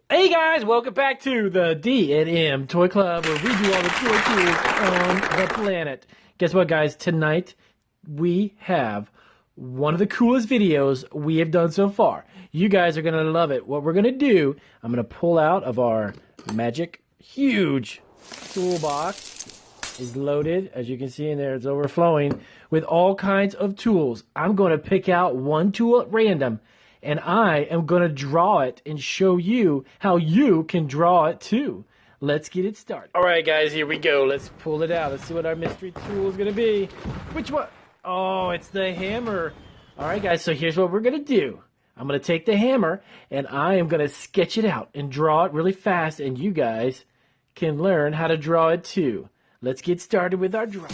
Hey guys, welcome back to the D&M Toy Club, where we do all the toy tools on the planet. Guess what, guys? Tonight we have one of the coolest videos we have done so far. You guys are going to love it. What we're going to do, I'm going to pull out of our magic huge toolbox. Is loaded, as you can see in there, it's overflowing with all kinds of tools. I'm going to pick out one tool at random, and I am going to draw it and show you how you can draw it too. Let's get it started. All right, guys, here we go. Let's pull it out. Let's see what our mystery tool is going to be. Which one? Oh, it's the hammer. All right, guys, so here's what we're going to do. I'm going to take the hammer, and I am going to sketch it out and draw it really fast, and you guys can learn how to draw it too. Let's get started with our drawing.